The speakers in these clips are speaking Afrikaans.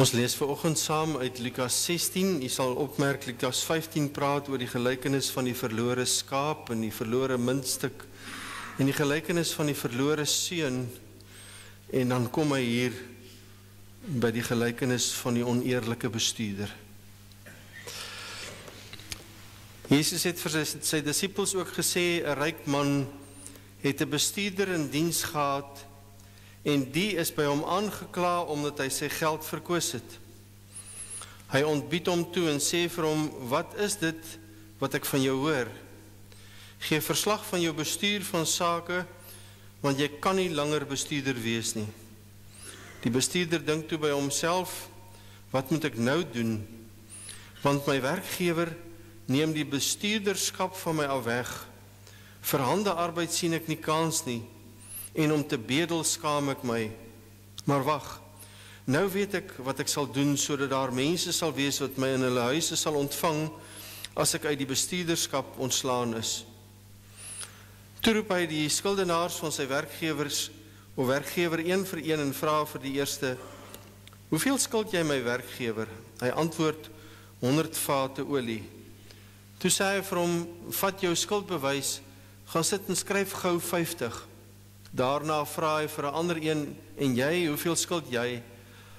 Ons lees vanoggend saam uit Lukas 16. U sal opmerk, Lukas 15 praat oor die gelykenis van die verlore skaap en die verlore muntstuk en die gelykenis van die verlore seun. En dan kom hy hier by die gelykenis van die oneerlike bestuurder. Jesus het vir sy disippels ook gesê, 'n ryk man het 'n bestuurder in diens gehad en die is by hom aangekla omdat hy sy geld verkwis het. Hy ontbied hom toe en sê vir hom, wat is dit wat ek van jou hoor? Gee verslag van jou bestuur van sake, want jy kan nie langer bestuurder wees nie. Die bestuurder dink toe by homself, wat moet ek nou doen? Want my werkgewer neem die bestuurderskap van my af weg. Vir hande arbeid sien ek nie kans nie, en om te bedel skaam ek my. Maar wag, nou weet ek wat ek sal doen, sodat daar mense sal wees wat my in hulle huise sal ontvang, as ek uit die bestuurderskap ontslaan is. Toe roep hy die skuldenaars van sy werkgewer een vir een en vra vir die eerste, hoeveel skuld jy my werkgewer? Hy antwoord, 100 vate olie. Toe sê hy vir hom, vat jou skuldbewys, gaan sit en skryf gou 50. Daarna vra hy vir 'n ander een, en jy, hoeveel skuld jy?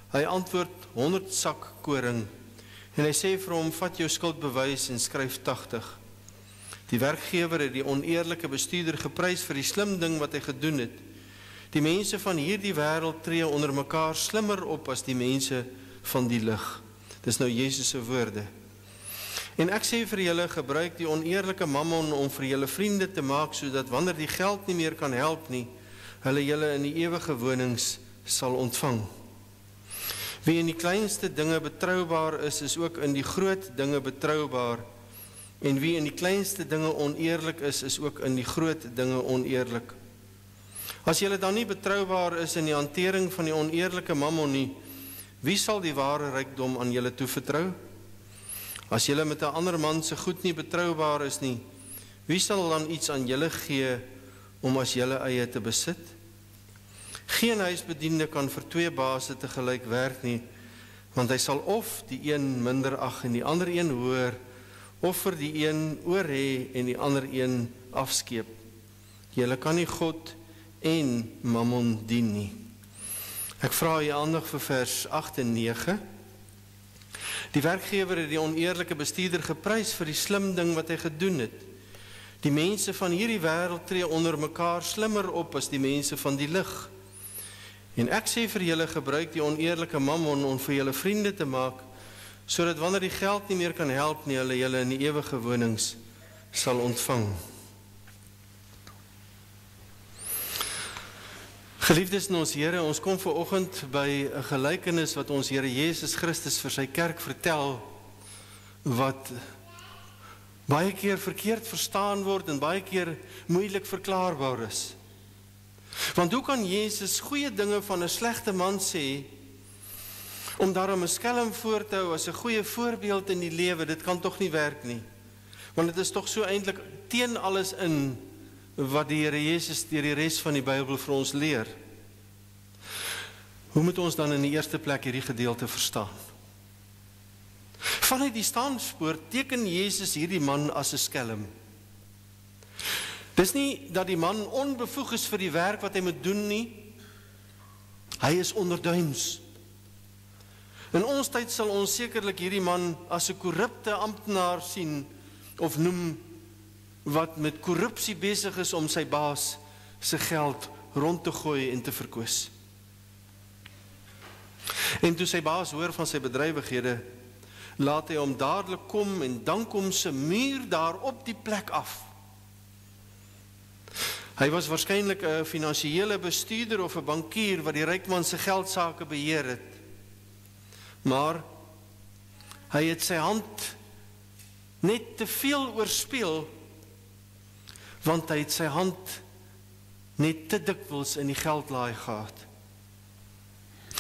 Hy antwoord, 100 sak koring. En hy sê vir hom, vat jou skuldbewys en skryf 80. Die werkgewer het die oneerlike bestuurder geprys vir die slim ding wat hy gedoen het. Die mense van hierdie wêreld tree onder mekaar slimmer op as die mense van die lig. Dis nou Jesus se woorde. En ek sê vir julle, gebruik die oneerlike mammon om vir julle vriende te maak, sodat wanneer die geld nie meer kan help nie, hulle julle in die ewige wonings sal ontvang. Wie in die kleinste dinge betroubaar is ook in die groot dinge betroubaar. En wie in die kleinste dinge oneerlik is ook in die groot dinge oneerlik. As julle dan nie betroubaar is in die hantering van die oneerlike mammon nie, wie sal die ware rykdom aan julle toevertrou? As julle met 'n ander man se goed nie betroubaar is nie, wie sal dan iets aan julle gee om as julle eie te besit? Geen huisbediende kan vir 2 baase tegelyk werk nie, want hy sal of die een minder ag en die ander een hoër, of vir die een oor hê en die ander een afskeep. Julle kan nie God en mammon dien nie. Ek vra u aandag vir vers 8 en 9. Die werkgewer het die oneerlike bestuurder geprys vir die slim ding wat hy gedoen het. Die mense van hierdie wêreld tree onder mekaar slimmer op as die mense van die lig. En ek sê vir julle, gebruik die oneerlike mammon om vir julle vriende te maak, sodat wanneer die geld nie meer kan help nie, hulle julle in die ewige wonings sal ontvang. Geliefdes in ons Here, ons kom vanoggend by 'n gelykenis wat ons Here Jesus Christus vir sy kerk vertel, wat baie keer verkeerd verstaan word en baie keer moeilik verklaarbaar is. Want hoe kan Jesus goeie dinge van 'n slegte man sê, om daarom 'n skelm voor te hou as 'n goeie voorbeeld in die lewe? Dit kan tog nie werk nie. Want dit is tog so eintlik teen alles in wat die Here Jesus deur die res van die Bybel vir ons leer. Hoe moet ons dan in die eerste plek hierdie gedeelte verstaan? Vanuit die standspoor teken Jesus hierdie man as 'n skelm. Dis nie dat die man onbevoeg is vir die werk wat hy moet doen nie. Hy is onderduins. In ons tyd sal ons sekerlik hierdie man as 'n korrupte amptenaar sien of noem, wat met korrupsie besig is om sy baas se geld rond te gooi en te verkwis. En toe sy baas hoor van sy bedrywighede, laat hy hom dadelik kom en dank hom se muur daar op die plek af. Hy was waarskynlik 'n finansiële bestuurder of 'n bankier wat die rykman se geldsaake beheer het. Maar hy het sy hand net te veel oorspeel, want hy het sy hand net te dikwels in die geldlaai gehad.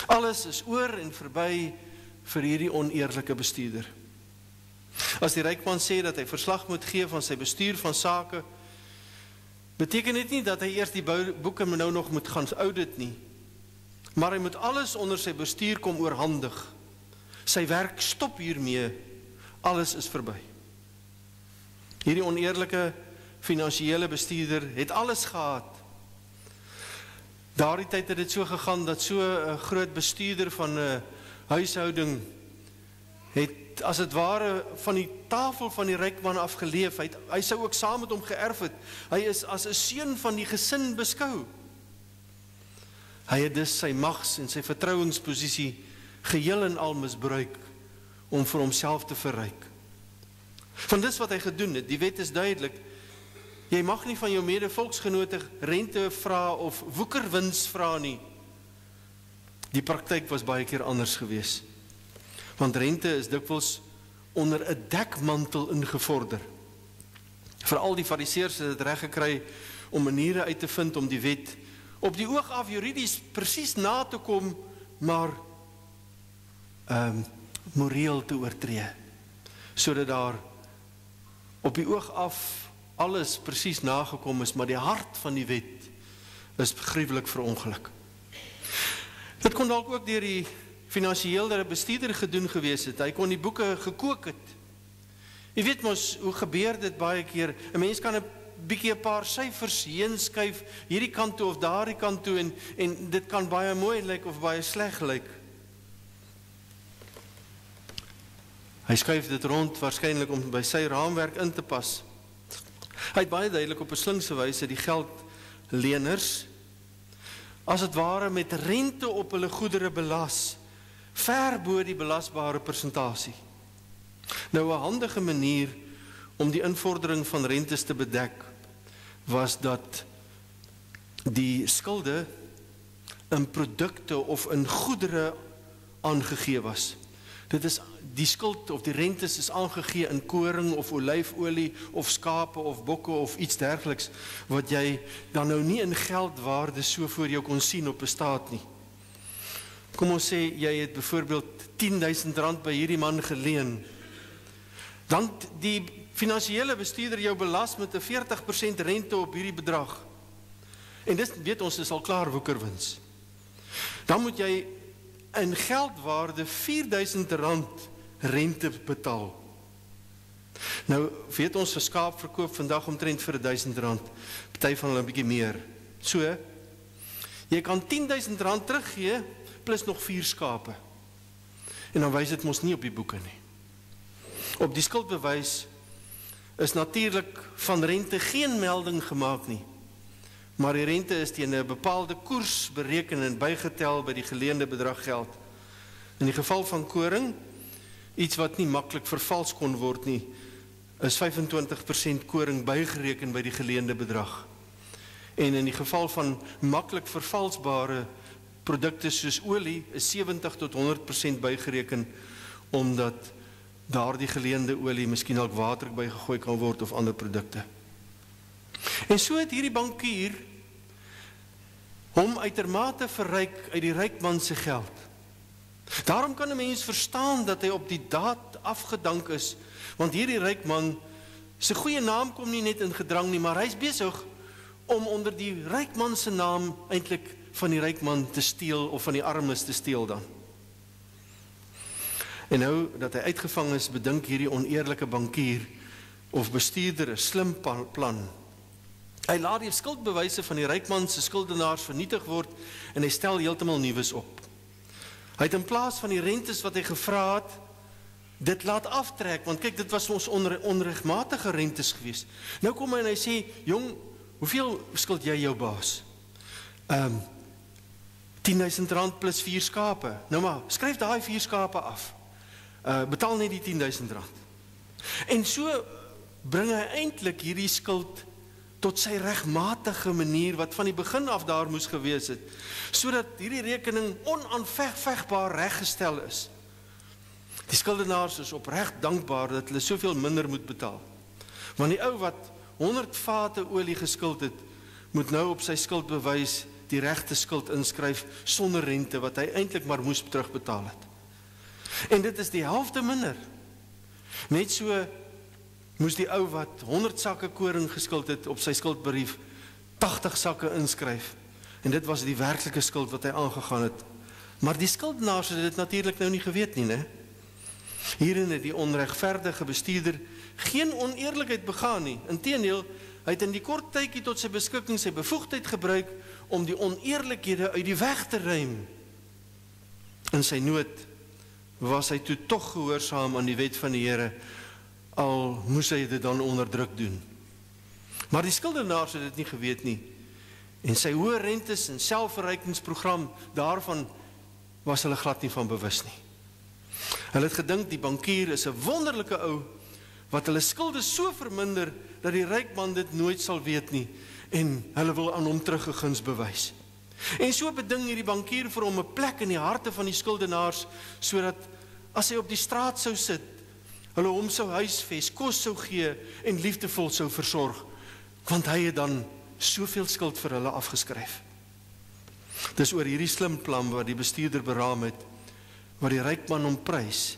Alles is oor en verby vir hierdie oneerlike bestuurder. As die rykman sê dat hy verslag moet gee van sy bestuur van sake, beteken dit nie dat hy eers die boeke nou nog moet gaan audit nie, maar hy moet alles onder sy bestuur kom oorhandig. Sy werk stop hiermee, alles is verby. Hierdie oneerlike finansiële bestuurder het alles gehad. Daardie tyd het dit so gegaan dat so 'n groot bestuurder van 'n huishouding het as het ware van die tafel van die ryk man afgeleef. Hy sou ook saam met hom geërf het. Hy is as 'n seun van die gesin beskou. Hy het dus sy mags en sy vertrouensposisie geheel en al misbruik om vir homself te verryk. Van dis wat hy gedoen het, die wet is duidelik. Jy mag nie van jou mede-volksgenote rente vra of woekerwins vra nie. Die praktyk was baie keer anders gewees. Want rente is dikwels onder 'n dekmantel ingevorder. Veral die fariseërs het dit reg gekry om maniere uit te vind om die wet op die oog af juridies presies na te kom, maar moreel te oortree. Sodat daar op die oog af alles presies nagekom is, maar die hart van die wet is gruwelik verongeluk. Dit kon dalk ook deur die finansiële bestuurder gedoen gewees het. Hy kon die boeke gekook het. Jy weet mos, hoe gebeur dit baie keer? 'n Mens kan 'n bietjie 'n paar syfers heen skuif, hierdie kant toe of daardie kant toe, en dit kan baie mooi lyk of baie sleg lyk. Hy skuif dit rond, waarskynlik om by sy raamwerk in te pas. Hy het baie duidelik op 'n slinkse wyse die geldleners, as het ware met rente op hulle goedere belas, ver bo die belasbare persentasie. Nou 'n handige manier om die invordering van rentes te bedek, was dat die skulde in produkte of in goedere aangegee was. Dit is die skuld of die rentes is aangegee in koring of olyfolie of skape of bokke of iets dergeliks, wat jy dan nou nie in geldwaarde so voor jou kon sien op 'n staat nie. Kom ons sê, jy het byvoorbeeld R10.000 by hierdie man geleen. Dan die finansiële bestuurder jou belas met 'n 40% rente op hierdie bedrag. En dis weet ons is al klaar woekerwins. Dan moet jy in geldwaarde R4.000 rente betaal. Nou weet ons 'n skaap verkoop vandag omtrent vir R1.000, party van hulle 'n bietjie meer. So, jy kan R10.000 teruggee plus nog 4 skape. En dan wys dit mos nie op die boeke nie. Op die skuldbewys is natuurlik van rente geen melding gemaak nie. Maar die rente is teen 'n bepaalde koers bereken en bygetel by die geleende bedrag geld. In die geval van koring, iets wat nie maklik vervals kon word nie, is 25% koring bygereken by die geleende bedrag. En in die geval van maklik vervalsbare produkte soos olie is 70 tot 100% bygereken, omdat daardie geleende olie miskien dalk water bygegooi kan word of ander produkte. En so het hierdie bankier hom uitermate verryk uit die rykman se geld. Daarom kan 'n mens verstaan dat hy op die daad afgedank is, want hierdie rykman se goeie naam kom nie net in gedrang nie, maar hy is besig om onder die rykman se naam eintlik van die rykman te steel of van die armes te steel dan. En nou dat hy uitgevang is, bedink hierdie oneerlike bankier of bestuurder 'n slim plan. Hy laat die skuldbewyse van die rykman se skuldenaars vernietig word en hy stel heeltemal nuus op. Hy het in plaas van die rentes wat hy gevra het, dit laat aftrek, want kyk, dit was ons onregmatige rentes gewees. Nou kom hy en hy sê, jong, hoeveel skuld jy jou baas? R10.000 plus 4 skape. Nou maar, skryf daai 4 skape af. Betaal net die R10.000. En so bring hy eintlik hierdie skuld tot sy regmatige manier, wat van die begin af daar moes gewees het, sodat hierdie rekening onaanvegbaar reggestel is. Die skuldenaars is opreg dankbaar dat hulle soveel minder moet betaal. Want die ou wat 100 vate olie geskuld het, moet nou op sy skuldbewys die regte skuld inskryf sonder rente, wat hy eintlik maar moes terugbetaal het. En dit is die helfte minder. Net so moes die ou wat 100 sakke koring geskuld het op sy skuldbrief 80 sakke inskryf. En dit was die werklike skuld wat hy aangegaan het. Maar die skuldenaars het dit natuurlik nou nie geweet nie, né? Hierin het die onregverdige bestuurder geen oneerlikheid begaan nie. Inteendeel, hy het in die kort tydjie tot sy beskikking sy bevoegdheid gebruik om die oneerlikhede uit die weg te ruim. In sy nood was hy toe tog gehoorsaam aan die wet van die Here, al moes hy dit dan onder druk doen. Maar die skuldenaars het dit nie geweet nie, en sy hoë rentes en selfverrykingsprogram, daarvan was hulle glad nie van bewus nie. Hulle het gedink die bankier is 'n wonderlike ou, wat hulle skulde so verminder, dat die ryk man dit nooit sal weet nie, en hulle wil aan hom terug 'n guns bewys. En so beding hierdie bankier vir hom 'n plek in die harte van die skuldenaars, sodat as hy op die straat sou sit, hulle hom sou huisves, kos sou gee en liefdevol sou versorg, want hy het dan soveel skuld vir hulle afgeskryf. Dis oor hierdie slim plan wat die bestuurder beraam het, wat die ryk man hom prys.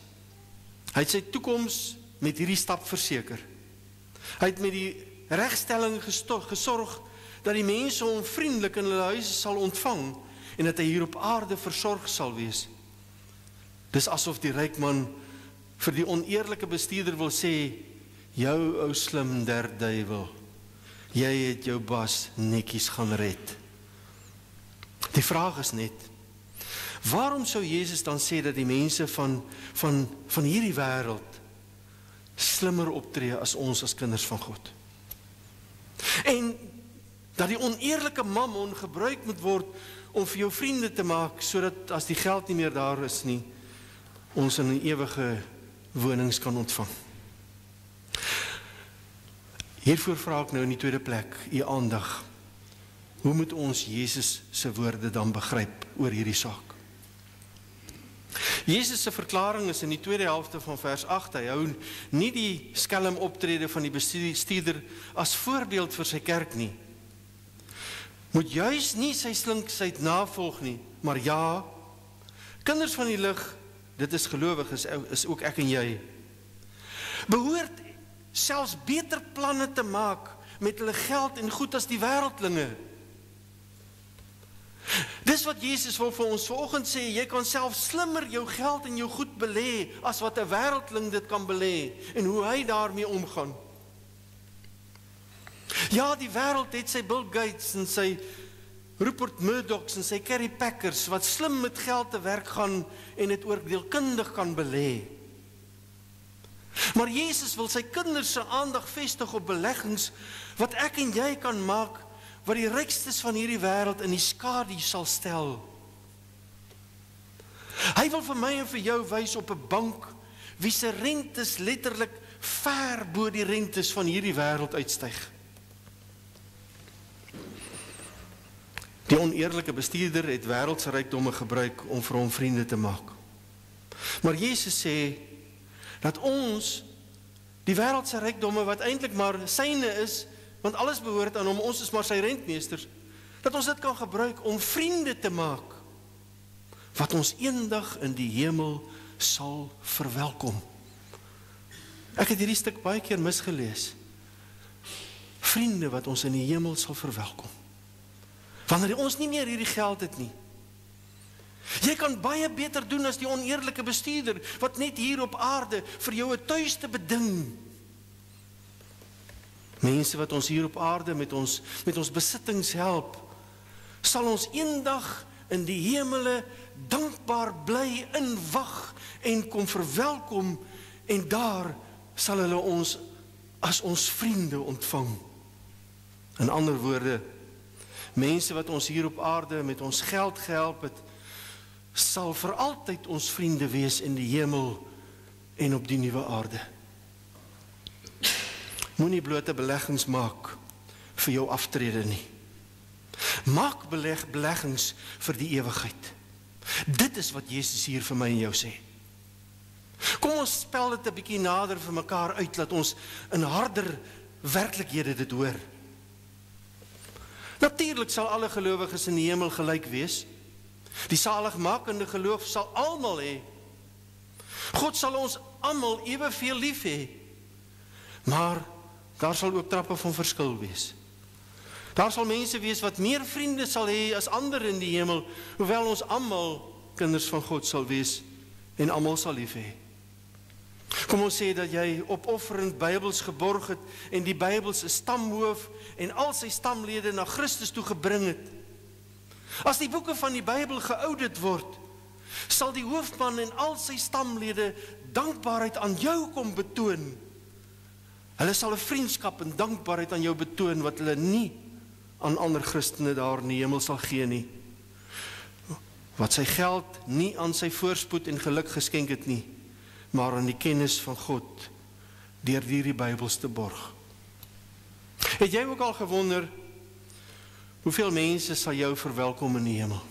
Hy het sy toekoms met hierdie stap verseker. Hy het met die regstelling gesorg dat die mense hom vriendelik in hulle huise sal ontvang en dat hy hier op aarde versorg sal wees. Dis asof die ryk man vir die oneerlike bestuurder wil sê, jou ou slim derduiwel, jy het jou bas netjies gaan red. Die vraag is net, waarom sou Jesus dan sê dat die mense van hierdie wêreld slimmer optree as ons as kinders van God? En dat die oneerlike mammon gebruik moet word om vir jou vriende te maak, sodat as die geld nie meer daar is nie, ons in 'n ewige wonings kan ontvang. Hiervoor vra ek nou in die tweede plek u aandag. Hoe moet ons Jesus se woorde dan begryp oor hierdie saak? Jesus se verklaring is in die tweede helfte van vers 8. Hy hou nie die skelm optrede van die bestuurder as voorbeeld vir sy kerk nie. Moet juis nie sy slinksheid navolg nie, maar ja, kinders van die lig, dit is gelowiges, is ook ek en jy, behoort selfs beter planne te maak met hulle geld en goed as die wêreldlinge. Dis wat Jesus wil vir ons vanoggend sê, jy kan self slimmer jou geld en jou goed belê as wat 'n wêreldling dit kan belê en hoe hy daarmee omgaan. Ja, die wêreld het sy Bill Gates en sy Rupert Murdochs en sy Kerry Packers wat slim met geld te werk gaan en dit oordeelkundig kan belê. Maar Jesus wil sy kinders se aandag vestig op beleggings wat ek en jy kan maak, wat die rykstes van hierdie wêreld in die skadu sal stel. Hy wil vir my en vir jou wys op 'n bank wie se rentes letterlik ver bo die rentes van hierdie wêreld uitstyg. Die oneerlike bestuurder het wêreldse rykdomme gebruik om vir hom vriende te maak. Maar Jesus sê dat ons die wêreldse rykdomme wat eintlik maar syne is, want alles behoort aan hom, ons is maar sy rentmeesters, dat ons dit kan gebruik om vriende te maak, wat ons eendag in die hemel sal verwelkom. Ek het hierdie stuk baie keer misgelees. Vriende wat ons in die hemel sal verwelkom. Wanneer ons nie meer hierdie geld het nie. Jy kan baie beter doen as die oneerlike bestuurder, wat net hier op aarde vir jou 'n tuiste beding. Mense wat ons hier op aarde met ons besittings help, sal ons eendag in die hemele dankbaar bly inwag en kom verwelkom, en daar sal hulle ons as ons vriende ontvang. In ander woorde, mense wat ons hier op aarde met ons geld gehelp het, sal vir altyd ons vriende wees in die hemel en op die nuwe aarde. Moenie blote beleggings maak vir jou aftrede nie. Maak beleggings vir die ewigheid. Dit is wat Jesus hier vir my en jou sê. Kom ons spel dit 'n bietjie nader vir mekaar uit, laat ons in harder werklikhede dit hoor. Natuurlik sal alle gelowiges in die hemel gelyk wees. Die saligmakende geloof sal almal hê. God sal ons almal eweveel lief hê. Maar daar sal ook trappe van verskil wees. Daar sal mense wees wat meer vriende sal hê as ander in die hemel, hoewel ons almal kinders van God sal wees en almal sal lief hê. Kom ons sê dat jy opofferend Bybels geborg het en die Bybels 'n stamhoof en al sy stamlede na Christus toe gebring het. As die boeke van die Bybel geaudit word, sal die hoofman en al sy stamlede dankbaarheid aan jou kom betoon. Hulle sal 'n vriendskap en dankbaarheid aan jou betoon wat hulle nie aan ander Christene daar in die hemel sal gee nie. Wat sy geld nie aan sy voorspoed en geluk geskenk het nie, maar aan die kennis van God deur hierdie Bybels te borg. Het jy ook al gewonder hoeveel mense sal jou verwelkom in die hemel?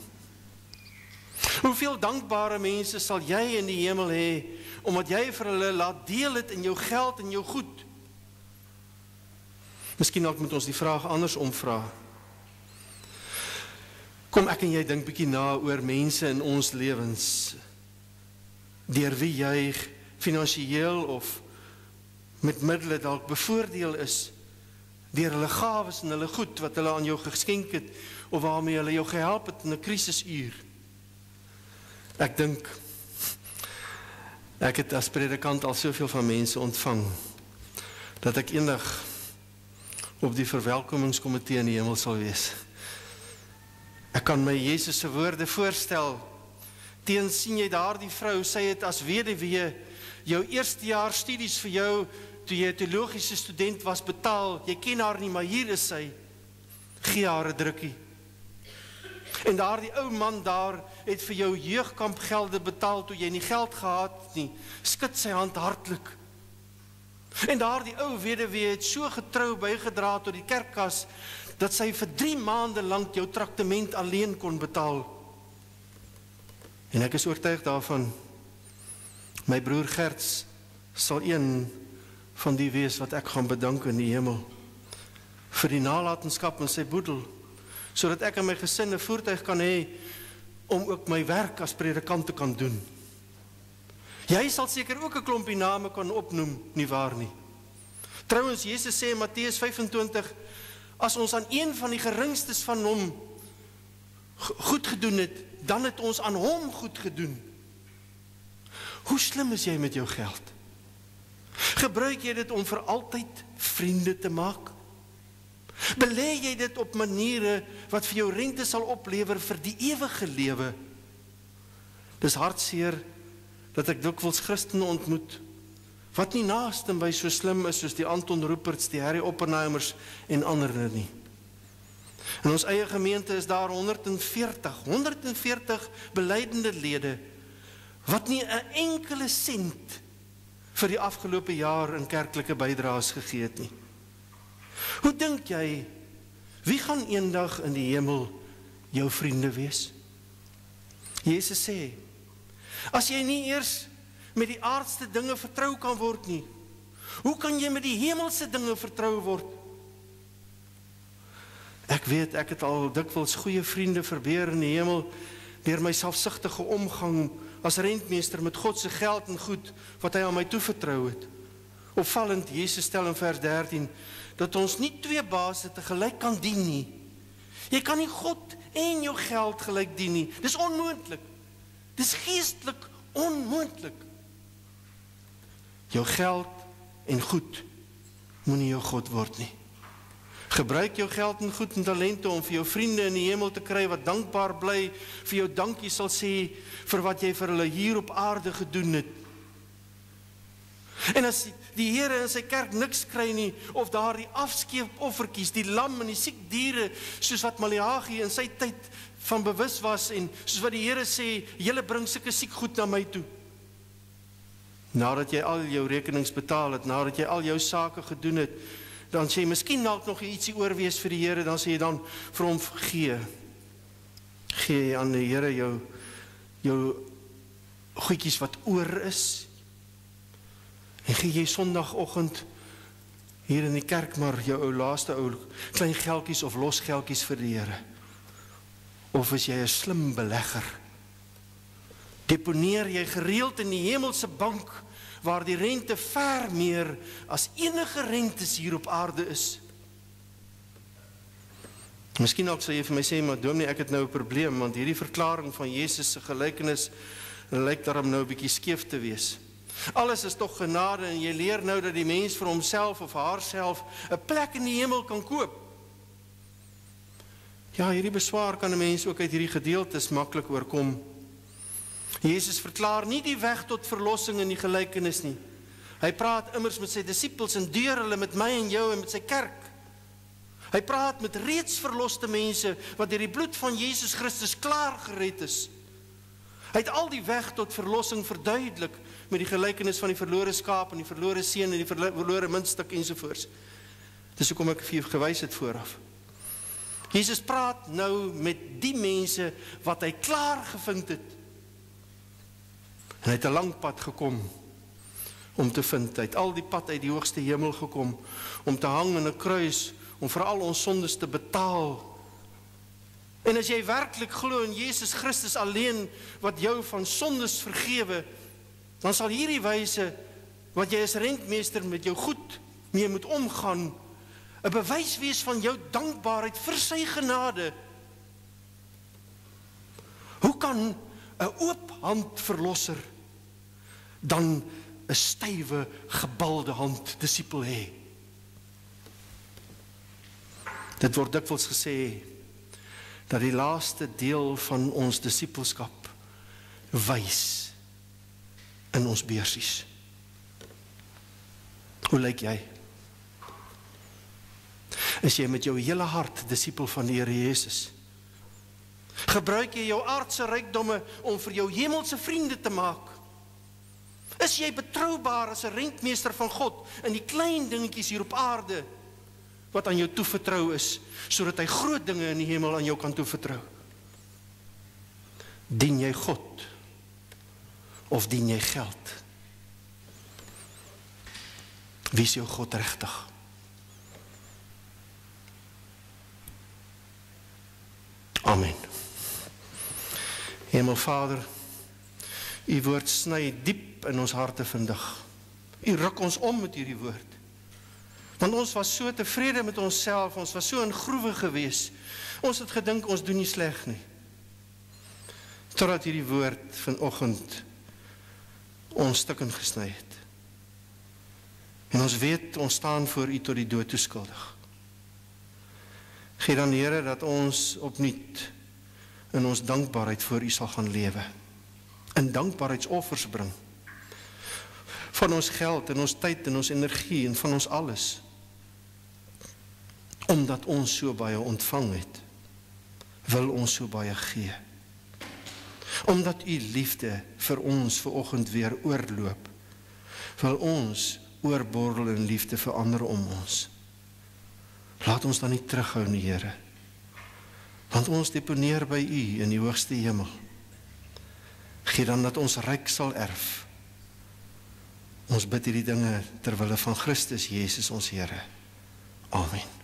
Hoeveel dankbare mense sal jy in die hemel hê omdat jy vir hulle laat deel het in jou geld en jou goed? Miskien moet ons die vraag anders omvra. Kom ek en jy dink bietjie na oor mense in ons lewens deur wie jy finansiëel of met middele dalk bevoordeel is deur hulle gawes en hulle goed wat hulle aan jou geskenk het of waarmee hulle jou gehelp het in 'n krisisuur. Ek dink ek het as predikant al soveel van mense ontvang dat ek eendag op die verwelkomingskomitee in die hemel sal wees. Ek kan my Jesus se woorde voorstel. Teens sien jy daardie vrou, sy het as weduwee jou eerste jaar studies vir jou, toe jy 'n teologiese student was, betaal. Jy ken haar nie, maar hier is sy. Gee haar 'n drukkie. En daardie ou man daar het vir jou jeugkampgelde betaal toe jy nie geld gehad het nie. Skud sy hand hartlik. En daardie ou weduwee het so getrou bygedra tot die kerkkas dat sy vir 3 maande lank jou traktement alleen kon betaal. En ek is oortuig daarvan, my broer Gerts sal een van die wees wat ek gaan bedank in die hemel vir die nalatenskap in sy boedel, sodat ek en my gesin 'n voertuig kan hê om ook my werk as predikant te kan doen. Jy sal seker ook 'n klompie name kan opnoem, nie waar nie? Trouwens, Jesus sê in Matteus 25, as ons aan een van die geringstes van hom goed gedoen het, dan het ons aan hom goed gedoen. Hoe slim is jy met jou geld? Gebruik jy dit om vir altyd vriende te maak? Belê jy dit op maniere wat vir jou rente sal oplewer vir die ewige lewe? Dis hartseer dat ek dikwels Christene ontmoet wat nie naaste by so slim is soos die Anton Ruperts, die Harry Oppenheimers en ander nie. In ons eie gemeente is daar 140 belydende lede wat nie 'n enkele sent vir die afgelope jaar in kerklike bydraes gegee het nie. Hoe dink jy, wie gaan eendag in die hemel jou vriende wees? Jesus sê, as jy nie eers met die aardse dinge vertrou kan word nie, hoe kan jy met die hemelse dinge vertrou word? Ek weet, ek het al dikwels goeie vriende verbeer in die hemel deur my selfsugtige omgang as rentmeester met God se geld en goed wat hy aan my toevertrou het. Opvallend, Jesus stel in vers 13 dat ons nie 2 baase te gelyk kan dien nie. Jy kan nie God en jou geld gelyk dien nie. Dis onmoontlik. Dis geestelik onmoontlik. Jou geld en goed moenie jou God word nie. Gebruik jou geld en goed en talente om vir jou vriende in die hemel te kry wat dankbaar bly, vir jou dankie sal sê vir wat jy vir hulle hier op aarde gedoen het. En as die Here in sy kerk niks kry nie, of daar die afskeepoffertjies, die lam en die siek diere, soos wat Maleagi in sy tyd van bewus was, en soos wat die Here sê, julle bring sulke siek goed na my toe. Nadat jy al jou rekenings betaal het, nadat jy al jou sake gedoen het, dan sê jy, miskien dalk nog ietsie oorwees vir die Here, dan sê jy dan vir hom gee. Gee jy aan die Here jou goedjies wat oor is, en gee jy sondagoggend hier in die kerk maar jou laaste klein geldjies of los geldjies vir die Here. Of is jy 'n slim belegger? Deponeer jy gereeld in die hemelse bank waar die rente ver meer as enige rentes hier op aarde is? Miskien ook sal jy vir my sê, maar dominee, ek het nou 'n probleem, want hierdie verklaring van Jesus se gelykenis lyk daarom nou 'n bietjie skeef te wees. Alles is tog genade en jy leer nou dat die mens vir homself of haarself 'n plek in die hemel kan koop. Ja, hierdie beswaar kan 'n mens ook uit hierdie gedeeltes maklik oorkom. Jesus verklaar nie die weg tot verlossing in die gelykenis nie. Hy praat immers met sy disippels en deur hulle met my en jou en met sy kerk. Hy praat met reeds verloste mense wat deur die bloed van Jesus Christus klaar gered is. Hy het al die weg tot verlossing verduidelik met die gelykenis van die verlore skaap en die verlore seun en die verlore muntstuk ensovoorts. Dis hoekom ek vir jou gewys het vooraf. Jesus praat nou met die mense wat hy klaar gevind het. En hy het 'n lang pad gekom om te vind. Hy het al die pad uit die hoogste hemel gekom om te hang in 'n kruis, om vir al ons sondes te betaal. En as jy werklik glo in Jesus Christus alleen wat jou van sondes vergewe, dan sal hierdie wyse wat jy as rentmeester met jou goed mee moet omgaan, 'n bewys wees van jou dankbaarheid vir sy genade. Hoe kan 'n oop hand verlosser dan 'n stywe, gebalde hand disipel hê? Dit word dikwels gesê dat die laaste deel van ons disipelskap wys in ons beursies. Hoe lyk jy? Is jy met jou hele hart disipel van die Here Jesus? Gebruik jy jou aardse rykdomme om vir jou hemelse vriende te maak? Is jy betroubaar as 'n rentmeester van God in die klein dingetjies hier op aarde wat aan jou toevertrou is, sodat hy groot dinge in die hemel aan jou kan toevertrou? Dien jy God of dien jy geld? Wie is jou God regtig? Amen. Hemelvader, u woord sny diep in ons harte vandag. U ruk ons om met hierdie woord. Want ons was so tevrede met onsself, ons was so in groewe gewees. Ons het gedink ons doen nie sleg nie. Totdat hierdie woord vanoggend ons stukken gesny het. En ons weet, ons staan voor u tot die dood toe skuldig. Gee dan, Here, dat ons opnuut in ons dankbaarheid voor u sal gaan lewe. In dankbaarheidsoffers bring. Van ons geld, en ons tyd, en ons energie, en van ons alles. Omdat ons so baie ontvang het, wil ons so baie gee. Omdat u liefde vir ons vanoggend weer oorloop, wil ons oorborrel in liefde vir ander om ons. Laat ons dan nie terughou nie, Here. Want ons deponeer by u in die hoogste hemel. Gee dan dat ons ryk sal erf. Ons bid hierdie dinge ter wille van Christus Jesus ons Here. Amen.